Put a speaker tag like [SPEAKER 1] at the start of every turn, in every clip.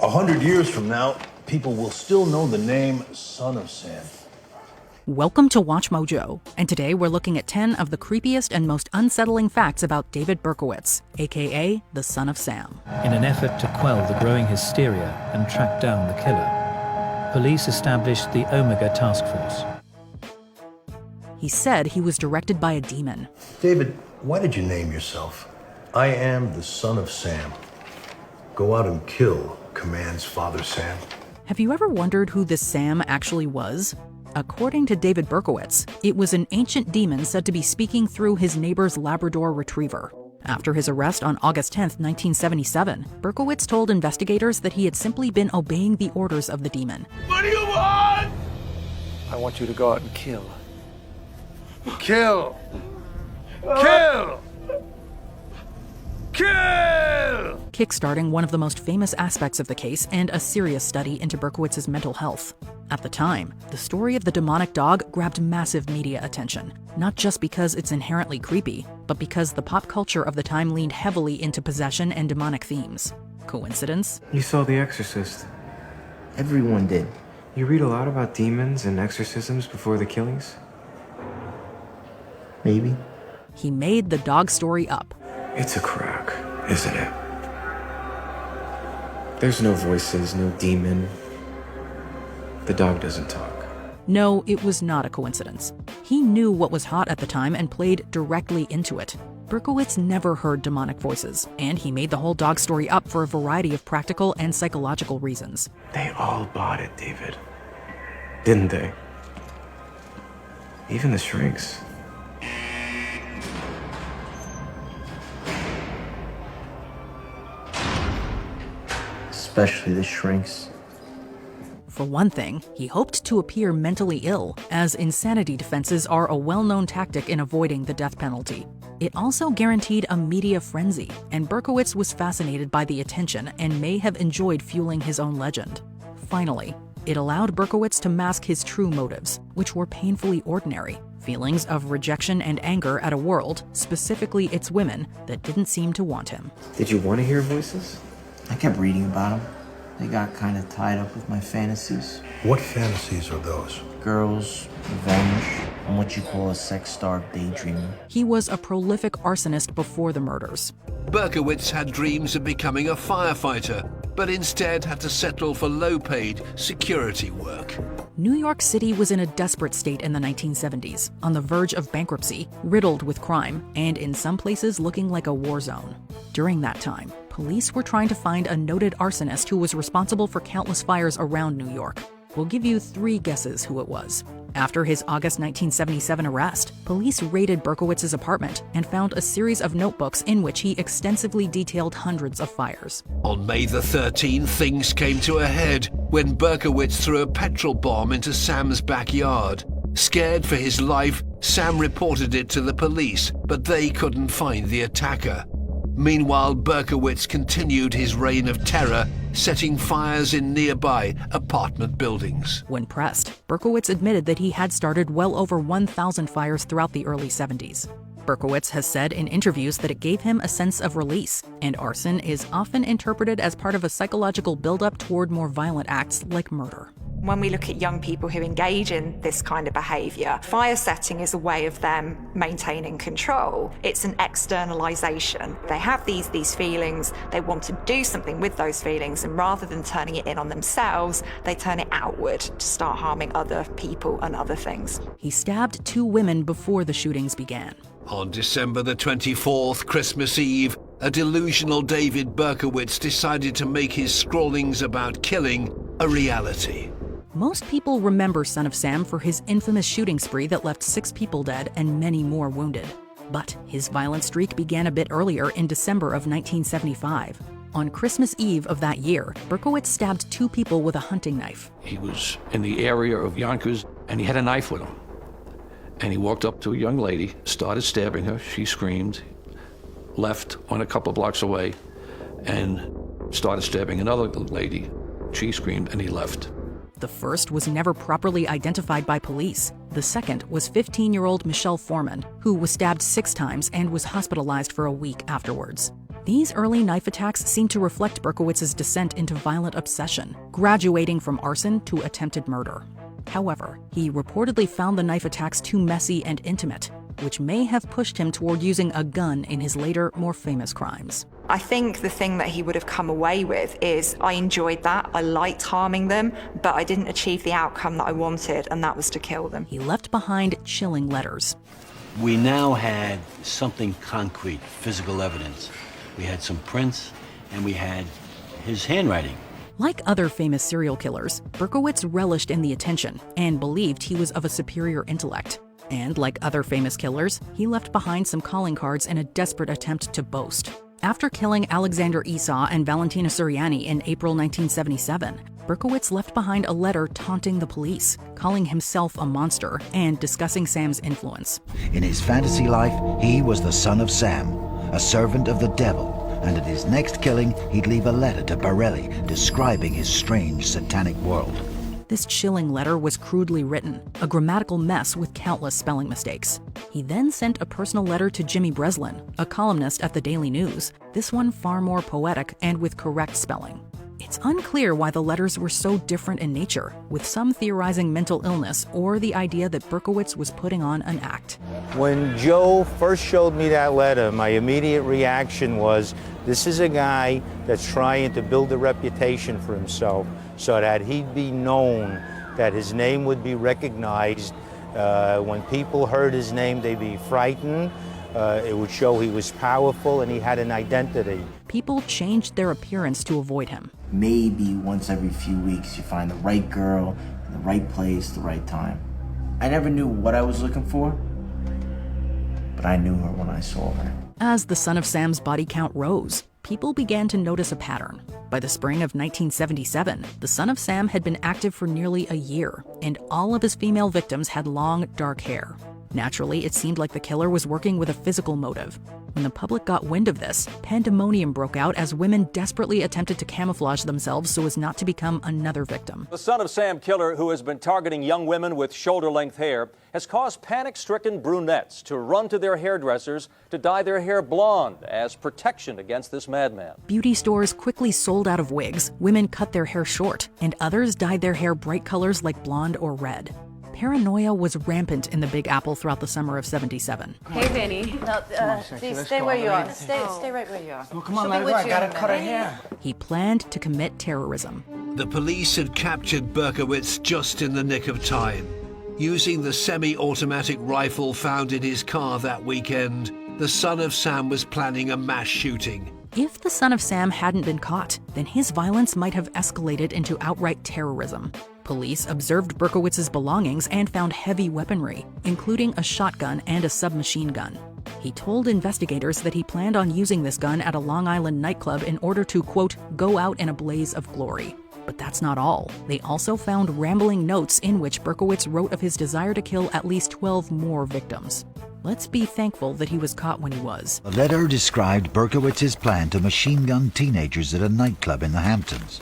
[SPEAKER 1] 100 years from now, people will still know the name Son of Sam.
[SPEAKER 2] Welcome to Watch Mojo, and today we're looking at 10 of the creepiest and most unsettling facts about David Berkowitz, aka the Son of Sam.
[SPEAKER 3] In an effort to quell the growing hysteria and track down the killer, police established the Omega Task Force.
[SPEAKER 2] He said he was directed by a demon.
[SPEAKER 1] David, why did you name yourself? I am the Son of Sam. Go out and kill, commands Father Sam.
[SPEAKER 2] Have you ever wondered who this Sam actually was? According to David Berkowitz, it was an ancient demon said to be speaking through his neighbor's Labrador retriever. After his arrest on August 10, 1977, Berkowitz told investigators that he had simply been obeying the orders of the demon.
[SPEAKER 4] What do you want?
[SPEAKER 5] I want you to go out and kill. Kill! Kill! Kill!
[SPEAKER 2] Kickstarting one of the most famous aspects of the case and a serious study into Berkowitz's mental health. At the time, the story of the demonic dog grabbed massive media attention, not just because it's inherently creepy, but because the pop culture of the time leaned heavily into possession and demonic themes. Coincidence?
[SPEAKER 6] You saw The Exorcist.
[SPEAKER 7] Everyone did.
[SPEAKER 6] You read a lot about demons and exorcisms before the killings?
[SPEAKER 7] Maybe.
[SPEAKER 2] He made the dog story up.
[SPEAKER 6] It's a crock, isn't it? There's no voices, no demon. The dog doesn't talk.
[SPEAKER 2] No, it was not a coincidence. He knew what was hot at the time and played directly into it. Berkowitz never heard demonic voices, and he made the whole dog story up for a variety of practical and psychological reasons.
[SPEAKER 6] They all bought it, David. Didn't they? Even the shrinks.
[SPEAKER 7] Especially the shrinks.
[SPEAKER 2] For one thing, he hoped to appear mentally ill, as insanity defenses are a well-known tactic in avoiding the death penalty. It also guaranteed a media frenzy, and Berkowitz was fascinated by the attention and may have enjoyed fueling his own legend. Finally, it allowed Berkowitz to mask his true motives, which were painfully ordinary. Feelings of rejection and anger at a world, specifically its women, that didn't seem to want him.
[SPEAKER 6] Did you want to hear voices?
[SPEAKER 7] I kept reading about them. They got kind of tied up with my fantasies.
[SPEAKER 1] What fantasies are those?
[SPEAKER 7] Girls, revenge, and what you call a sex-starved daydreamer.
[SPEAKER 2] He was a prolific arsonist before the murders.
[SPEAKER 4] Berkowitz had dreams of becoming a firefighter, but instead had to settle for low-paid security work.
[SPEAKER 2] New York City was in a desperate state in the 1970s, on the verge of bankruptcy, riddled with crime, and in some places looking like a war zone. During that time, police were trying to find a noted arsonist who was responsible for countless fires around New York. We'll give you 3 guesses who it was. After his August 1977 arrest, police raided Berkowitz's apartment and found a series of notebooks in which he extensively detailed hundreds of fires.
[SPEAKER 4] On May the 13th, things came to a head when Berkowitz threw a petrol bomb into Sam's backyard. Scared for his life, Sam reported it to the police, but they couldn't find the attacker. Meanwhile, Berkowitz continued his reign of terror, setting fires in nearby apartment buildings.
[SPEAKER 2] When pressed, Berkowitz admitted that he had started well over 1,000 fires throughout the early 70s. Berkowitz has said in interviews that it gave him a sense of release, and arson is often interpreted as part of a psychological buildup toward more violent acts like murder.
[SPEAKER 8] When we look at young people who engage in this kind of behaviour, fire setting is a way of them maintaining control. It's an externalisation. They have these feelings, they want to do something with those feelings, and rather than turning it in on themselves, they turn it outward to start harming other people and other things.
[SPEAKER 2] He stabbed 2 women before the shootings began.
[SPEAKER 4] On December the 24th, Christmas Eve, a delusional David Berkowitz decided to make his scrawlings about killing a reality.
[SPEAKER 2] Most people remember Son of Sam for his infamous shooting spree that left 6 people dead and many more wounded. But his violent streak began a bit earlier in December of 1975. On Christmas Eve of that year, Berkowitz stabbed 2 people with a hunting knife.
[SPEAKER 5] He was in the area of Yonkers, and he had a knife with him. And he walked up to a young lady, started stabbing her. She screamed, left, went a couple blocks away, and started stabbing another lady. She screamed, and he left.
[SPEAKER 2] The first was never properly identified by police. The second was 15-year-old Michelle Foreman, who was stabbed 6 times and was hospitalized for a week afterwards. These early knife attacks seem to reflect Berkowitz's descent into violent obsession, graduating from arson to attempted murder. However, he reportedly found the knife attacks too messy and intimate, which may have pushed him toward using a gun in his later, more famous crimes.
[SPEAKER 8] I think the thing that he would have come away with is, I enjoyed that, I liked harming them, but I didn't achieve the outcome that I wanted, and that was to kill them.
[SPEAKER 2] He left behind chilling letters.
[SPEAKER 9] We now had something concrete, physical evidence. We had some prints, and we had his handwriting.
[SPEAKER 2] Like other famous serial killers, Berkowitz relished in the attention and believed he was of a superior intellect. And like other famous killers, he left behind some calling cards in a desperate attempt to boast. After killing Alexander Esau and Valentina Suriani in April 1977, Berkowitz left behind a letter taunting the police, calling himself a monster, and discussing Sam's influence.
[SPEAKER 10] In his fantasy life, he was the son of Sam, a servant of the devil, and at his next killing, he'd leave a letter to Borelli describing his strange satanic world.
[SPEAKER 2] This chilling letter was crudely written, a grammatical mess with countless spelling mistakes. He then sent a personal letter to Jimmy Breslin, a columnist at the Daily News, this one far more poetic and with correct spelling. It's unclear why the letters were so different in nature, with some theorizing mental illness or the idea that Berkowitz was putting on an act.
[SPEAKER 11] When Joe first showed me that letter, my immediate reaction was, this is a guy that's trying to build a reputation for himself so that he'd be known, that his name would be recognized. When people heard his name, they'd be frightened. It would show he was powerful and he had an identity.
[SPEAKER 2] People changed their appearance to avoid him.
[SPEAKER 7] Maybe once every few weeks you find the right girl, in the right place, the right time. I never knew what I was looking for, but I knew her when I saw her.
[SPEAKER 2] As the Son of Sam's body count rose, people began to notice a pattern. By the spring of 1977, the Son of Sam had been active for nearly a year, and all of his female victims had long, dark hair. Naturally, it seemed like the killer was working with a physical motive. When the public got wind of this, pandemonium broke out as women desperately attempted to camouflage themselves so as not to become another victim.
[SPEAKER 12] The Son of Sam killer, who has been targeting young women with shoulder-length hair, has caused panic-stricken brunettes to run to their hairdressers to dye their hair blonde as protection against this madman.
[SPEAKER 2] Beauty stores quickly sold out of wigs, women cut their hair short, and others dyed their hair bright colors like blonde or red. Paranoia was rampant in the Big Apple throughout the summer of '77.
[SPEAKER 13] Hey, Vinny. No, please stay where you are. Stay right where you are.
[SPEAKER 7] Oh, come on, let her go. I gotta cut her hair.
[SPEAKER 2] He planned to commit terrorism.
[SPEAKER 4] The police had captured Berkowitz just in the nick of time. Using the semi-automatic rifle found in his car that weekend, the Son of Sam was planning a mass shooting.
[SPEAKER 2] If the Son of Sam hadn't been caught, then his violence might have escalated into outright terrorism. Police observed Berkowitz's belongings and found heavy weaponry, including a shotgun and a submachine gun. He told investigators that he planned on using this gun at a Long Island nightclub in order to, quote, go out in a blaze of glory. But that's not all. They also found rambling notes in which Berkowitz wrote of his desire to kill at least 12 more victims. Let's be thankful that he was caught when he was.
[SPEAKER 10] The letter described Berkowitz's plan to machine gun teenagers at a nightclub in the Hamptons.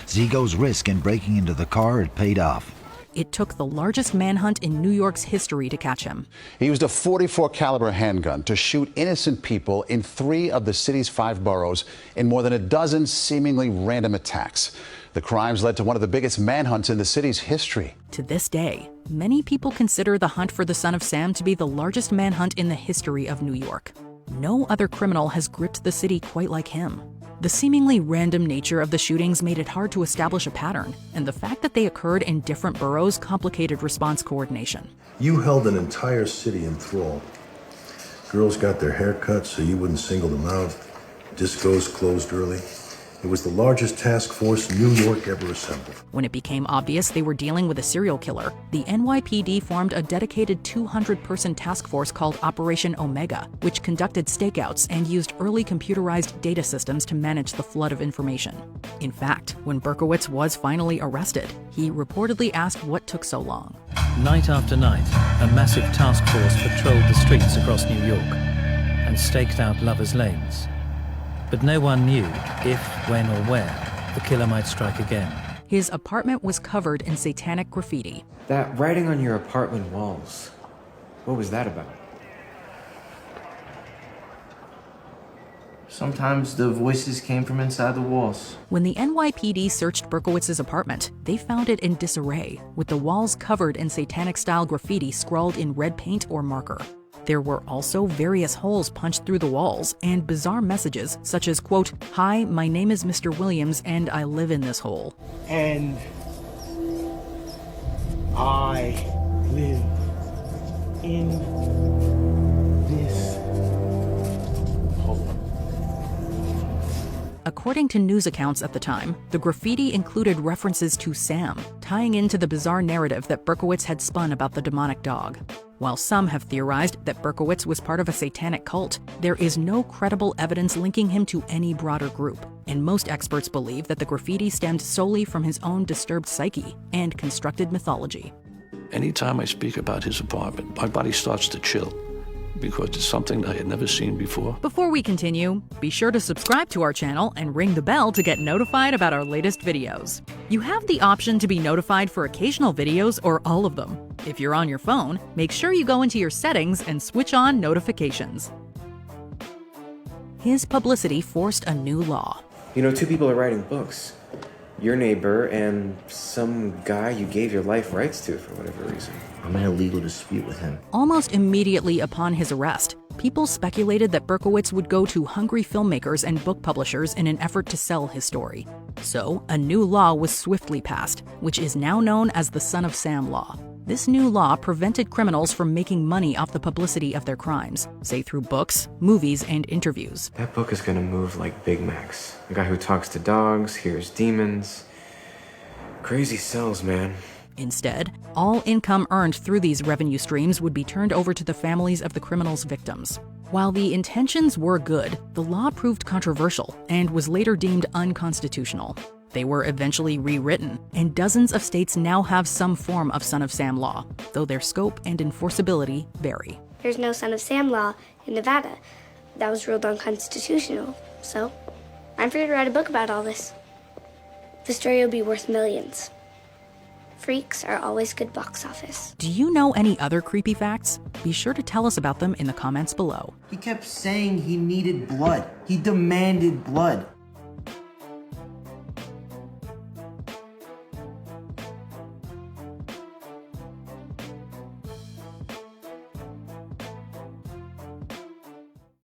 [SPEAKER 10] Zigo's risk in breaking into the car had paid off.
[SPEAKER 2] It took the largest manhunt in New York's history to catch him.
[SPEAKER 14] He used a .44 caliber handgun to shoot innocent people in 3 of the city's 5 boroughs in more than a dozen seemingly random attacks. The crimes led to one of the biggest manhunts in the city's history.
[SPEAKER 2] To this day, many people consider the hunt for the Son of Sam to be the largest manhunt in the history of New York. No other criminal has gripped the city quite like him. The seemingly random nature of the shootings made it hard to establish a pattern, and the fact that they occurred in different boroughs complicated response coordination.
[SPEAKER 1] You held an entire city in thrall. Girls got their hair cut so you wouldn't single them out. Discos closed early. It was the largest task force New York ever assembled.
[SPEAKER 2] When it became obvious they were dealing with a serial killer, the NYPD formed a dedicated 200-person task force called Operation Omega, which conducted stakeouts and used early computerized data systems to manage the flood of information. In fact, when Berkowitz was finally arrested, he reportedly asked what took so long.
[SPEAKER 3] Night after night, a massive task force patrolled the streets across New York and staked out lovers' lanes. But no one knew if, when, or where the killer might strike again.
[SPEAKER 2] His apartment was covered in satanic graffiti.
[SPEAKER 6] That writing on your apartment walls, what was that about?
[SPEAKER 7] Sometimes the voices came from inside the walls.
[SPEAKER 2] When the NYPD searched Berkowitz's apartment, they found it in disarray, with the walls covered in satanic-style graffiti scrawled in red paint or marker. There were also various holes punched through the walls and bizarre messages such as, quote, "Hi, my name is Mr. Williams and I live in this hole."
[SPEAKER 15] And I live in this hole.
[SPEAKER 2] According to news accounts at the time, the graffiti included references to Sam, tying into the bizarre narrative that Berkowitz had spun about the demonic dog. While some have theorized that Berkowitz was part of a satanic cult, there is no credible evidence linking him to any broader group, and most experts believe that the graffiti stemmed solely from his own disturbed psyche and constructed mythology.
[SPEAKER 5] Anytime I speak about his apartment, my body starts to chill because it's something I had never seen before.
[SPEAKER 2] Before we continue, be sure to subscribe to our channel and ring the bell to get notified about our latest videos. You have the option to be notified for occasional videos or all of them. If you're on your phone, make sure you go into your settings and switch on notifications. His publicity forced a new law.
[SPEAKER 6] You know, two people are writing books. Your neighbor and some guy you gave your life rights to for whatever reason.
[SPEAKER 7] I'm in a legal dispute with him.
[SPEAKER 2] Almost immediately upon his arrest, people speculated that Berkowitz would go to hungry filmmakers and book publishers in an effort to sell his story. So, a new law was swiftly passed, which is now known as the Son of Sam Law. This new law prevented criminals from making money off the publicity of their crimes, say through books, movies, and interviews.
[SPEAKER 6] That book is gonna move like Big Macs. A guy who talks to dogs, hears demons. Crazy sells, man.
[SPEAKER 2] Instead, all income earned through these revenue streams would be turned over to the families of the criminals' victims. While the intentions were good, the law proved controversial and was later deemed unconstitutional. They were eventually rewritten, and dozens of states now have some form of Son of Sam law, though their scope and enforceability vary.
[SPEAKER 16] There's no Son of Sam law in Nevada. That was ruled unconstitutional, so I'm free to write a book about all this. The story will be worth millions. Freaks are always good box office.
[SPEAKER 2] Do you know any other creepy facts? Be sure to tell us about them in the comments below.
[SPEAKER 7] He kept saying he needed blood. He demanded blood.